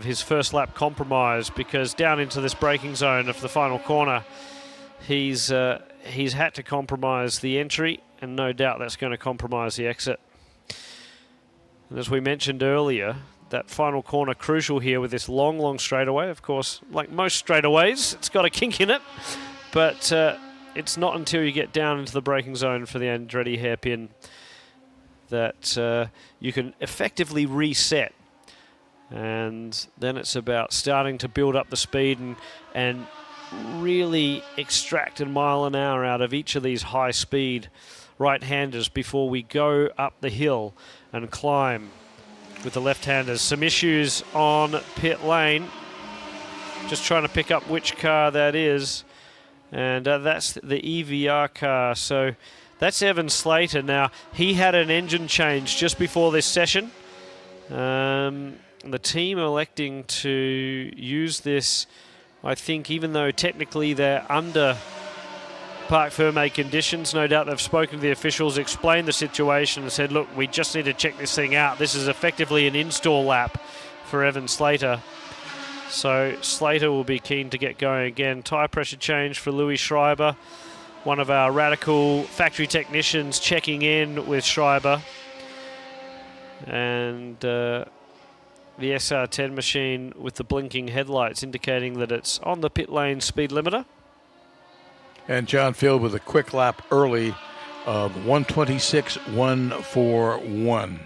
his first lap compromise, because down into this braking zone of the final corner, he's had to compromise the entry, and no doubt that's going to compromise the exit. And as we mentioned earlier, that final corner crucial here with this long straightaway. Of course, like most straightaways, it's got a kink in it, but it's not until you get down into the braking zone for the Andretti hairpin that you can effectively reset. And then it's about starting to build up the speed and really extract a mile an hour out of each of these high-speed right-handers before we go up the hill and climb with the left-handers. Some issues on pit lane. Just trying to pick up which car that is. And that's the EVR car. So that's Evan Slater. Now, he had an engine change just before this session. The team electing to use this, I think, even though technically they're under Parc Fermé conditions. No doubt they've spoken to the officials, explained the situation and said, look, we just need to check this thing out. This is effectively an install lap for Evan Slater. So Slater will be keen to get going again. Tyre pressure change for Louis Schreiber, one of our radical factory technicians checking in with Schreiber. And the SR10 machine with the blinking headlights indicating that it's on the pit lane speed limiter. And John Field with a quick lap early of 1:26.141.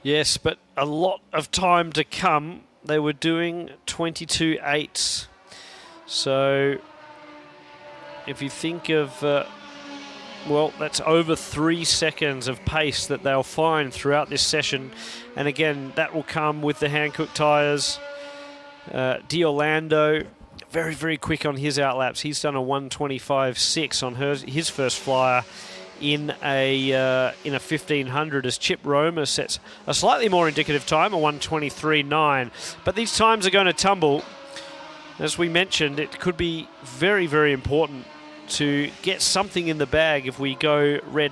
Yes, but a lot of time to come. They were doing 22.8s. So if you think of, well, that's over 3 seconds of pace that they'll find throughout this session. And again, that will come with the Hankook tyres. D'Orlando, very quick on his outlaps. He's done a 1:25.6 on his first flyer in a 1500, as Chip Romer sets a slightly more indicative time, a 1:23.9. But these times are going to tumble. As we mentioned, it could be very important to get something in the bag if we go red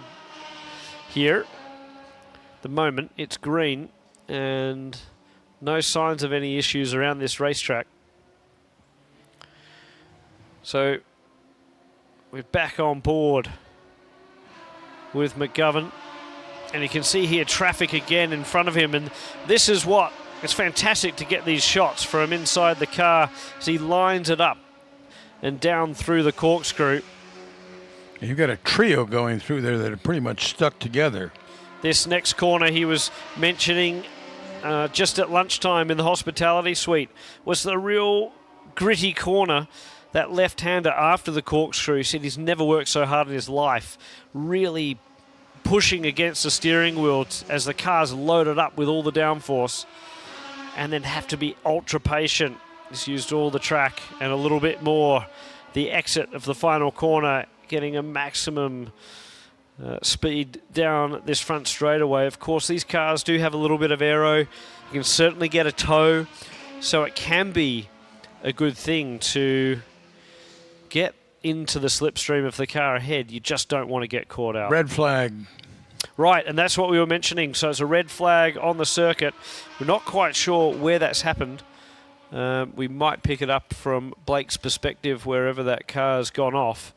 here. The moment it's green and no signs of any issues around this racetrack. So we're back on board with McGovern, and you can see here traffic again in front of him, and this is what, it's fantastic to get these shots from inside the car as he lines it up and down through the corkscrew. You've got a trio going through there that are pretty much stuck together. This next corner he was mentioning just at lunchtime in the hospitality suite was the real gritty corner. That left-hander after the corkscrew said he's never worked so hard in his life, really pushing against the steering wheel as the car's loaded up with all the downforce, and then have to be ultra patient. He's used all the track and a little bit more. The exit of the final corner, getting a maximum speed down this front straightaway. Of course, these cars do have a little bit of aero. You can certainly get a tow, so it can be a good thing to get into the slipstream of the car ahead. You just don't want to get caught out. Red flag. Right, and that's what we were mentioning. So it's a red flag on the circuit. We're not quite sure where that's happened. We might pick it up from Blake's perspective wherever that car's gone off.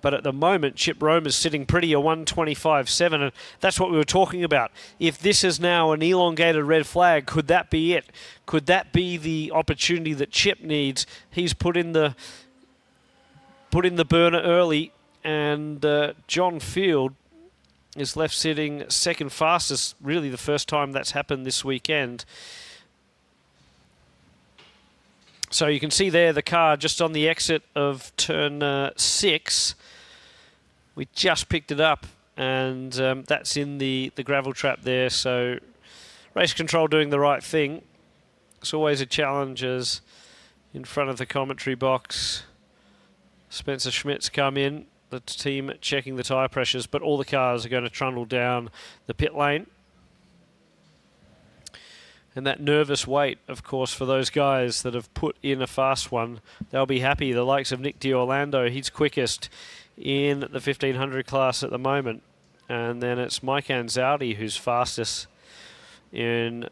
But at the moment, Chip Romer's sitting pretty, a 1:25.7, and that's what we were talking about. If this is now an elongated red flag, could that be it? Could that be the opportunity that Chip needs? He's put in the burner early, and John Field is left sitting second fastest, really the first time that's happened this weekend. So you can see there the car just on the exit of turn 6. We just picked it up, and that's in the gravel trap there. So race control doing the right thing. It's always a challenge as in front of the commentary box, Spencer Schmidt's come in, the team checking the tyre pressures, but all the cars are going to trundle down the pit lane. And that nervous wait, of course, for those guys that have put in a fast one, they'll be happy. The likes of Nick D'Orlando, he's quickest in the 1500 class at the moment. And then it's Mike Anzaldi who's fastest in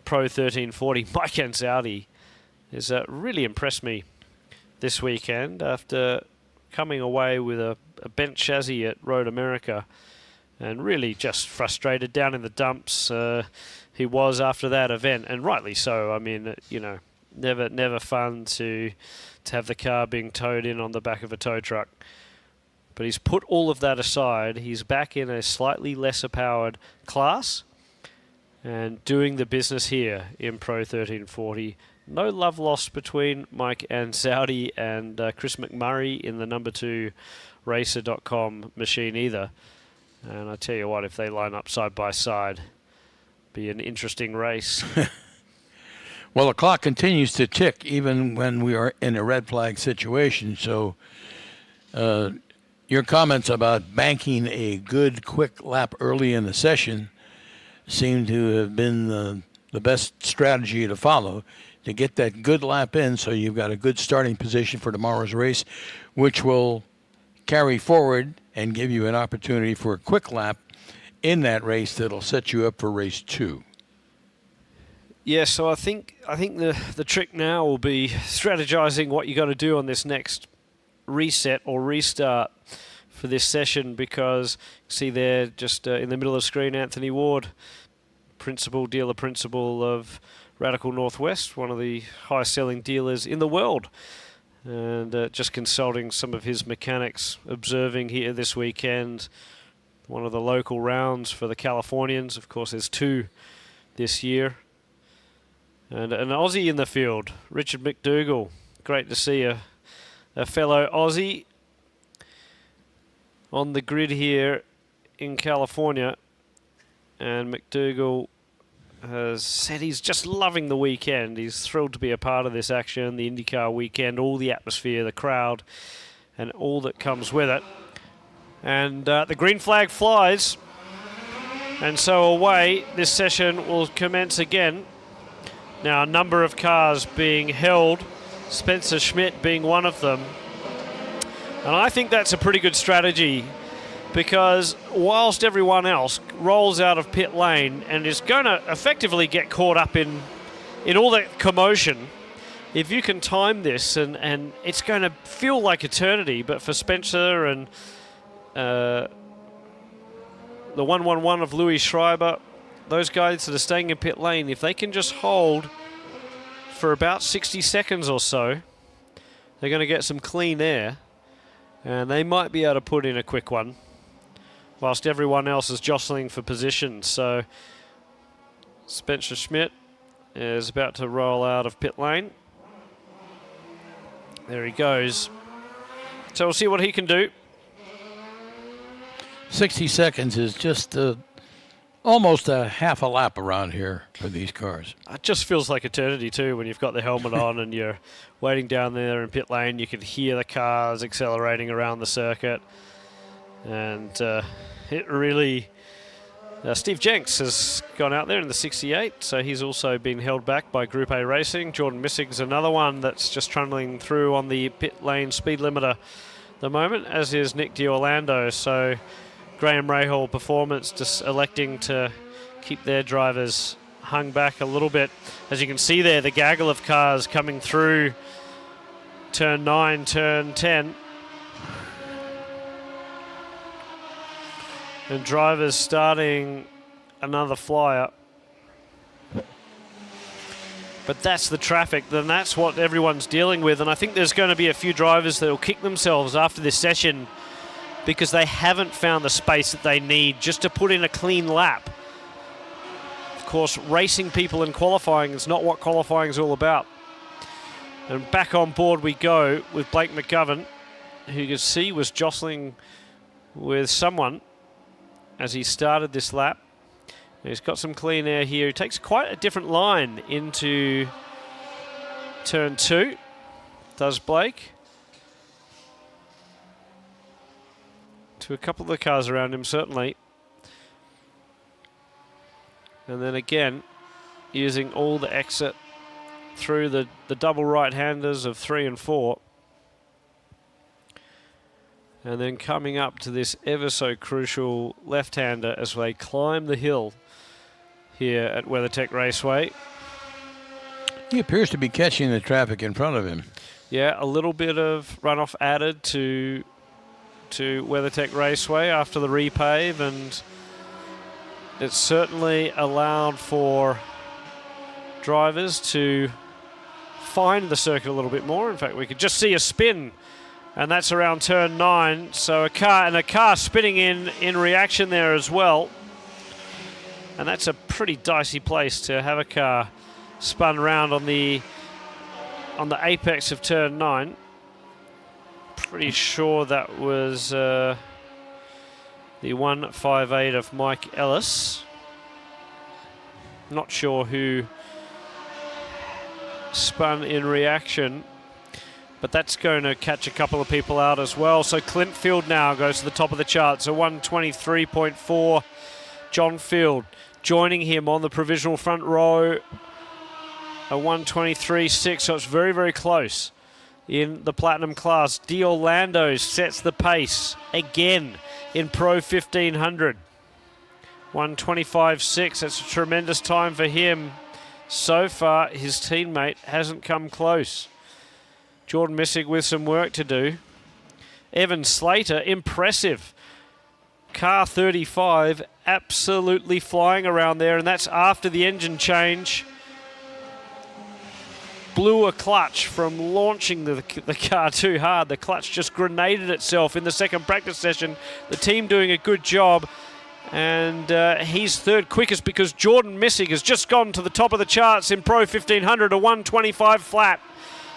Pro 1340, Mike Ansaldi, has really impressed me this weekend after coming away with a bent chassis at Road America and really just frustrated down in the dumps. He was after that event, and rightly so. I mean, you know, never fun to have the car being towed in on the back of a tow truck. But he's put all of that aside. He's back in a slightly lesser powered class and doing the business here in Pro 1340. No love lost between Mike Ansaldi and Chris McMurray in the number 2 racer.com machine either. And I tell you what, if they line up side by side, be an interesting race. Well, the clock continues to tick even when we are in a red flag situation. So your comments about banking a good quick lap early in the session seem to have been the best strategy to follow, to get that good lap in so you've got a good starting position for tomorrow's race, which will carry forward and give you an opportunity for a quick lap in that race that'll set you up for race 2. Yeah, so I think the trick now will be strategizing what you got to do on this next reset or restart for this session, because see there just in the middle of the screen, Anthony Ward, dealer principal of Radical Northwest, one of the highest selling dealers in the world, and just consulting some of his mechanics, observing here this weekend one of the local rounds for the Californians. Of course, there's 2 this year. And an Aussie in the field, Richard McDougall. Great to see a fellow Aussie on the grid here in California. And McDougall has said he's just loving the weekend. He's thrilled to be a part of this action, the IndyCar weekend, all the atmosphere, the crowd, and all that comes with it. And the green flag flies. And so away, this session will commence again. Now, a number of cars being held, Spencer Schmidt being one of them. And I think that's a pretty good strategy, because whilst everyone else rolls out of pit lane and is going to effectively get caught up in all that commotion, if you can time this, and it's going to feel like eternity, but for Spencer and the 111 of Louis Schreiber, those guys that are staying in pit lane, if they can just hold for about 60 seconds or so, they're going to get some clean air, and they might be able to put in a quick one whilst everyone else is jostling for position. So Spencer Schmidt is about to roll out of pit lane. There he goes. So we'll see what he can do. 60 seconds is just almost a half a lap around here for these cars. It just feels like eternity too when you've got the helmet on and you're waiting down there in pit lane. You can hear the cars accelerating around the circuit. And it really... Steve Jenks has gone out there in the 68, so he's also been held back by Group A Racing. Jordan Missig's another one that's just trundling through on the pit lane speed limiter at the moment, as is Nick D'Orlando. So Graham Rahal Performance just electing to keep their drivers hung back a little bit. As you can see there, the gaggle of cars coming through turn 9, turn 10. And drivers starting another flyer. But that's the traffic, then that's what everyone's dealing with. And I think there's going to be a few drivers that will kick themselves after this session because they haven't found the space that they need just to put in a clean lap. Of course, racing people in qualifying is not what qualifying is all about. And back on board we go with Blake McGovern, who you can see was jostling with someone as he started this lap. He's got some clean air here. He takes quite a different line into turn 2, does Blake. To a couple of the cars around him, certainly. And then again, using all the exit through the double right-handers of 3 and 4. And then coming up to this ever so crucial left-hander as they climb the hill here at WeatherTech Raceway. He appears to be catching the traffic in front of him. Yeah, a little bit of runoff added to WeatherTech Raceway after the repave, and it's certainly allowed for drivers to find the circuit a little bit more. In fact, we could just see a spin, and that's around turn 9. So a car spinning in reaction there as well. And that's a pretty dicey place to have a car spun around on the apex of turn 9. Pretty sure that was the 158 of Mike Ellis. Not sure who spun in reaction, but that's going to catch a couple of people out as well. So Clint Field now goes to the top of the charts, a 123.4. John Field joining him on the provisional front row, a 123.6, so it's very, very close in the Platinum class. D'Orlando sets the pace again in Pro 1500. 125.6, that's a tremendous time for him. So far, his teammate hasn't come close. Jordan Missig with some work to do. Evan Slater, impressive. Car 35, absolutely flying around there, and that's after the engine change. Blew a clutch from launching the car too hard. The clutch just grenaded itself in the second practice session. The team doing a good job. And he's third quickest because Jordan Missig has just gone to the top of the charts in Pro 1500, a 125 flat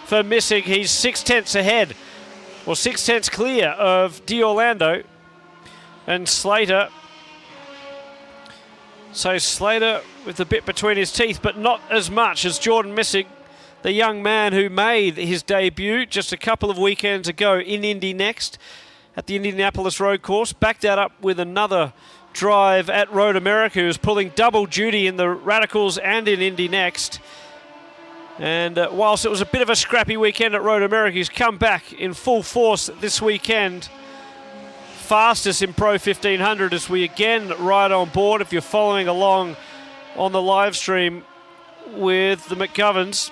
for Missig. He's 6/10 ahead, or 6/10 clear of D'Orlando and Slater. So Slater with a bit between his teeth, but not as much as Jordan Missig, the young man who made his debut just a couple of weekends ago in Indy Next at the Indianapolis Road Course. Backed that up with another drive at Road America, who's pulling double duty in the Radicals and in Indy Next. And whilst it was a bit of a scrappy weekend at Road America, he's come back in full force this weekend. Fastest in Pro 1500 as we again ride on board, if you're following along on the live stream, with the McGoverns.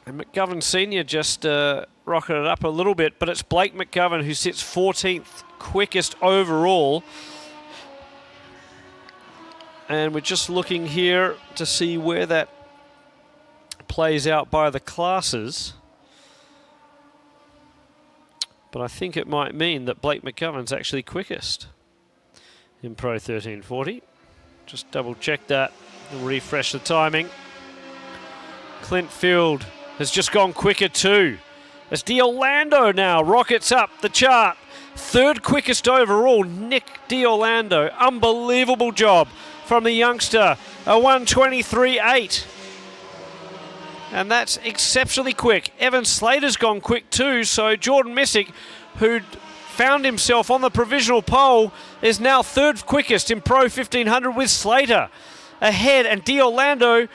And McGovern Sr. just rocketed up a little bit, but it's Blake McGovern who sits 14th quickest overall. And we're just looking here to see where that plays out by the classes. But I think it might mean that Blake McGovern's actually quickest in Pro 1340. Just double check that and refresh the timing. Clint Field has just gone quicker too. As D'Orlando now rockets up the chart. Third quickest overall, Nick D'Orlando. Unbelievable job from the youngster, a 123.8. And that's exceptionally quick. Evan Slater's gone quick too, so Jordan Missig, who'd found himself on the provisional pole, is now third quickest in Pro 1500 with Slater ahead, and D'Orlando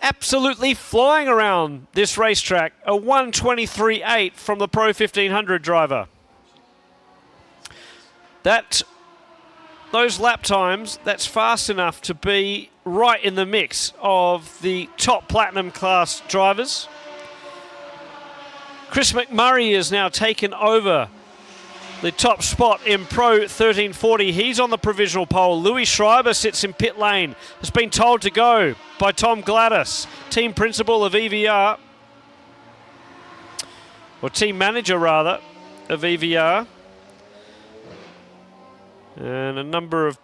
absolutely flying around this racetrack, a 123.8 from the Pro 1500 driver. Those lap times, that's fast enough to be right in the mix of the top Platinum class drivers. Chris McMurray has now taken over the top spot in Pro 1340. He's on the provisional pole. Louis Schreiber sits in pit lane, has been told to go by Tom Gladys, team principal of EVR, or team manager rather, of EVR. And a number of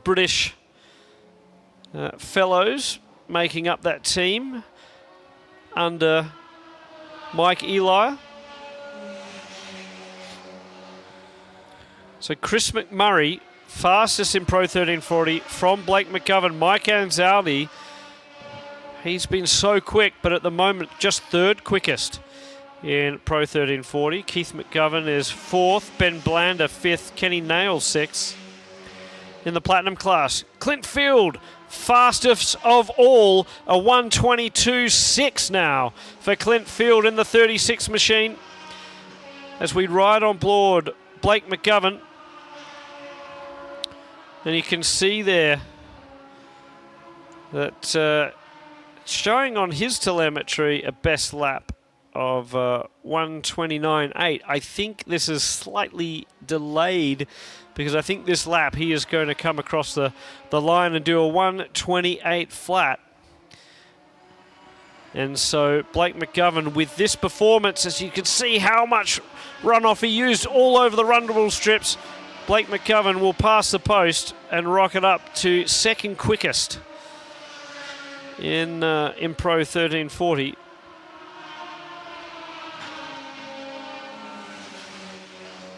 British fellows making up that team under Mike Eli. So Chris McMurray, fastest in Pro 1340 from Blake McGovern. Mike Anzaldi, he's been so quick, but at the moment just third quickest in Pro 1340. Keith McGovern is fourth, Ben Blander fifth, Kenny Nail sixth in the Platinum class. Clint Field, fastest of all, a 122.6 now for Clint Field in the 36 machine. As we ride on board Blake McGovern And you can see there that showing on his telemetry a best lap of 1:29.8. I think this is slightly delayed because I think this lap he is going to come across the line and do a 1:28 flat. And so Blake McGovern, with this performance, as you can see how much runoff he used all over the run-able strips, Blake McGovern will pass the post and rocket up to second quickest in Pro 1340.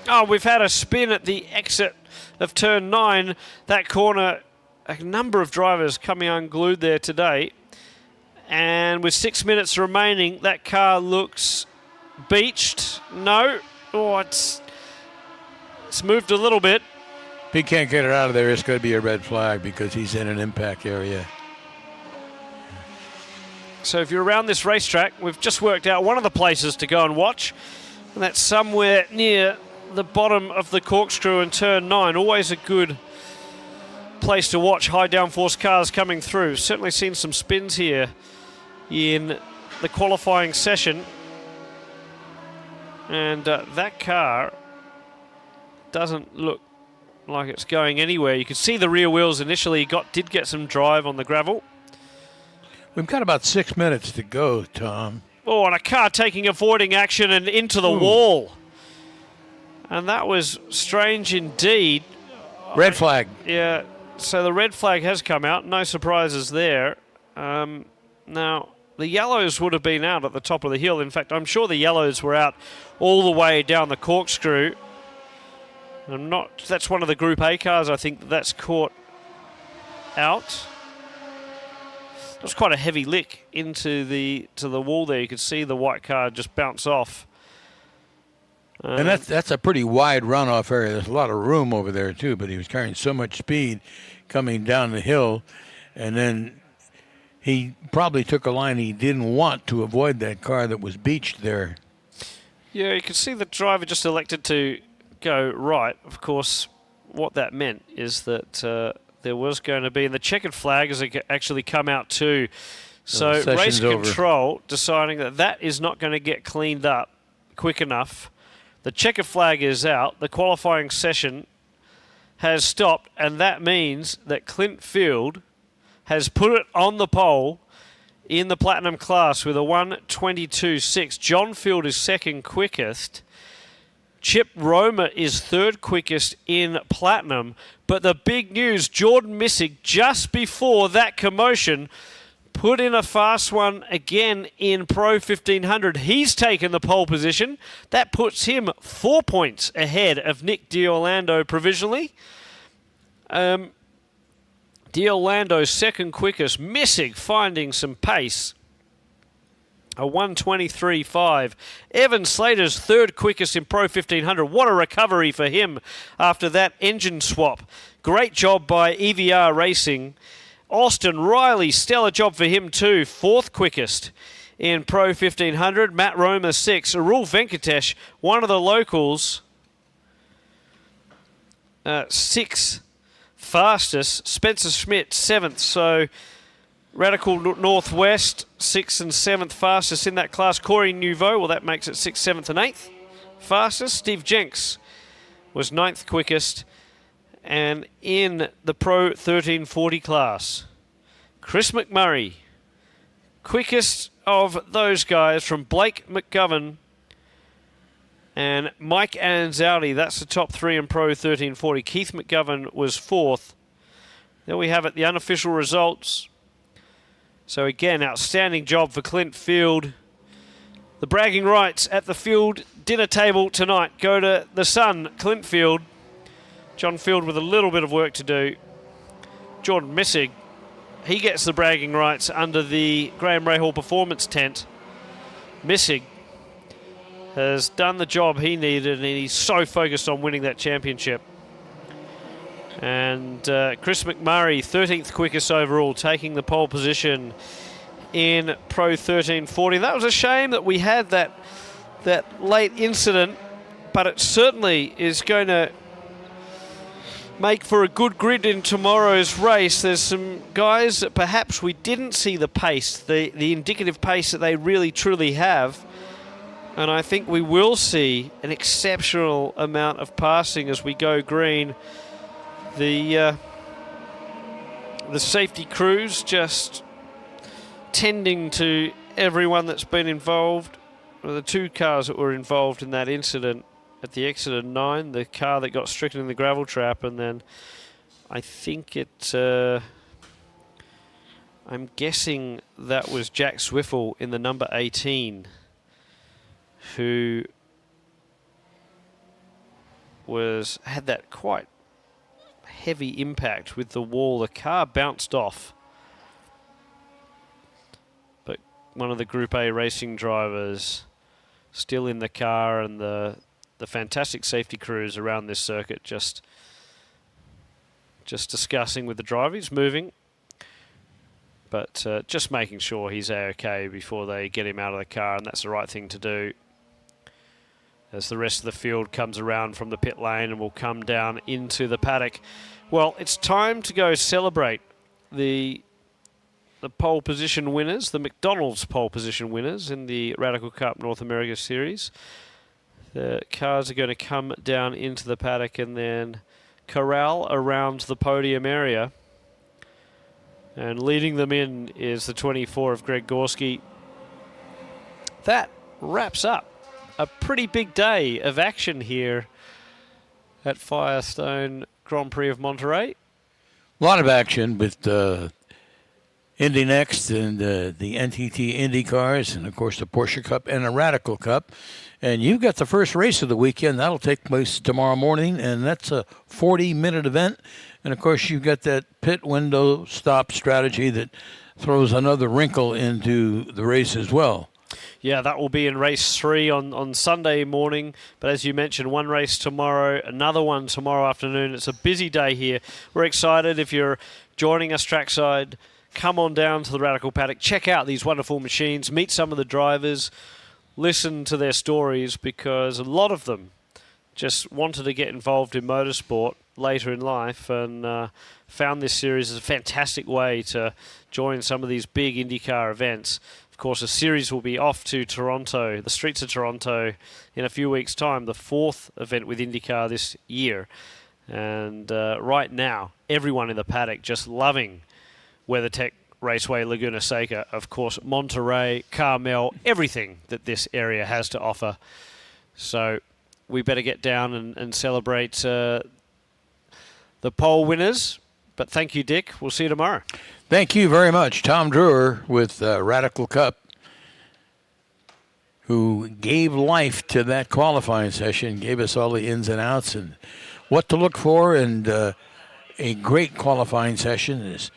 Oh, we've had a spin at the exit of turn 9. That corner, a number of drivers coming unglued there today. And with 6 minutes remaining, that car looks beached. No. Oh, it's moved a little bit. If he can't get it out of there, it's going to be a red flag because he's in an impact area. So if you're around this racetrack, we've just worked out one of the places to go and watch. And that's somewhere near the bottom of the corkscrew in turn 9. Always a good place to watch high downforce cars coming through. Certainly seen some spins here in the qualifying session. And that car doesn't look like it's going anywhere. You could see the rear wheels initially did get some drive on the gravel. We've got about 6 minutes to go, Tom. Oh, and a car taking avoiding action and into the wall. And that was strange indeed. Red flag. Yeah, so the red flag has come out. No surprises there. Now, the yellows would have been out at the top of the hill. In fact, I'm sure the yellows were out all the way down the corkscrew. That's one of the Group A cars, I think, that's caught out. It was quite a heavy lick into the wall there. You could see the white car just bounce off. And that's a pretty wide runoff area. There's a lot of room over there, too, but he was carrying so much speed coming down the hill. And then he probably took a line he didn't want to avoid that car that was beached there. Yeah, you can see the driver just elected to go right. Of course, what that meant is that there was going to be, and the checkered flag has actually come out too. So race control deciding that is not going to get cleaned up quick enough. The checker flag is out. The qualifying session has stopped, and that means that Clint Field has put it on the pole in the Platinum class with a 1:22.6. John Field is second quickest. Chip Roma is third quickest in Platinum. But the big news, Jordan Missig, just before that commotion, put in a fast one again in Pro 1500. He's taken the pole position. That puts him 4 points ahead of Nick D'Orlando provisionally. D'Orlando second quickest. Missig finding some pace. A 1:23.5. Evan Slater's third quickest in Pro 1500. What a recovery for him after that engine swap. Great job by EVR Racing. Austin Riley, stellar job for him too. Fourth quickest in Pro 1500. Matt Roma, 6. Arul Venkatesh, one of the locals, 6th fastest. Spencer Schmidt, 7th. So Radical Northwest, 6th and 7th fastest in that class. Corey Nouveau, well, that makes it 6th, 7th and 8th fastest. Steve Jenks was 9th quickest. And in the Pro 1340 class, Chris McMurray, quickest of those guys from Blake McGovern and Mike Anzaldi. That's the top 3 in Pro 1340. Keith McGovern was 4th. There we have it, the unofficial results. So again, outstanding job for Clint Field. The bragging rights at the Field dinner table tonight go to the son, Clint Field. John Field with a little bit of work to do. Jordan Missig, he gets the bragging rights under the Graham Rahal Performance tent. Missig has done the job he needed, and he's so focused on winning that championship. And Chris McMurray, 13th quickest overall, taking the pole position in Pro 1340. That was a shame that we had that late incident, but it certainly is going to make for a good grid in tomorrow's race. There's some guys that perhaps we didn't see the pace, the indicative pace that they really truly have. And I think we will see an exceptional amount of passing as we go green. The safety crews just tending to everyone that's been involved. Well, the two cars that were involved in that incident at the exit of 9, the car that got stricken in the gravel trap, and then I think I'm guessing that was Jack Swiffle in the number 18, who had that quite heavy impact with the wall. The car bounced off, but one of the Group A racing drivers still in the car, and the fantastic safety crews around this circuit just discussing with the driver. He's moving, but just making sure he's okay before they get him out of the car, and that's the right thing to do. As the rest of the field comes around from the pit lane and will come down into the paddock. Well, it's time to go celebrate the pole position winners, the McDonald's pole position winners in the Radical Cup North America Series. The cars are going to come down into the paddock and then corral around the podium area. And leading them in is the 24 of Greg Gorski. That wraps up a pretty big day of action here at Firestone Grand Prix of Monterey. A lot of action with Indy Next and the NTT Indy cars, and of course the Porsche Cup and the Radical Cup. And you've got the first race of the weekend. That'll take place tomorrow morning, and that's a 40-minute event. And of course you've got that pit window stop strategy that throws another wrinkle into the race as well. Yeah, that will be in race 3 on Sunday morning. But as you mentioned, one race tomorrow, another one tomorrow afternoon. It's a busy day here. We're excited. If you're joining us trackside, come on down to the Radical Paddock. Check out these wonderful machines. Meet some of the drivers. Listen to their stories, because a lot of them just wanted to get involved in motorsport later in life and found this series as a fantastic way to join some of these big IndyCar events. Of course, the series will be off to Toronto, the streets of Toronto, in a few weeks' time, the 4th event with IndyCar this year. And right now, everyone in the paddock just loving WeatherTech Raceway, Laguna Seca, of course, Monterey, Carmel, everything that this area has to offer. So we better get down and celebrate the pole winners. But thank you, Dick. We'll see you tomorrow. Thank you very much. Tom Drewer with Radical Cup, who gave life to that qualifying session, gave us all the ins and outs and what to look for, and a great qualifying session. As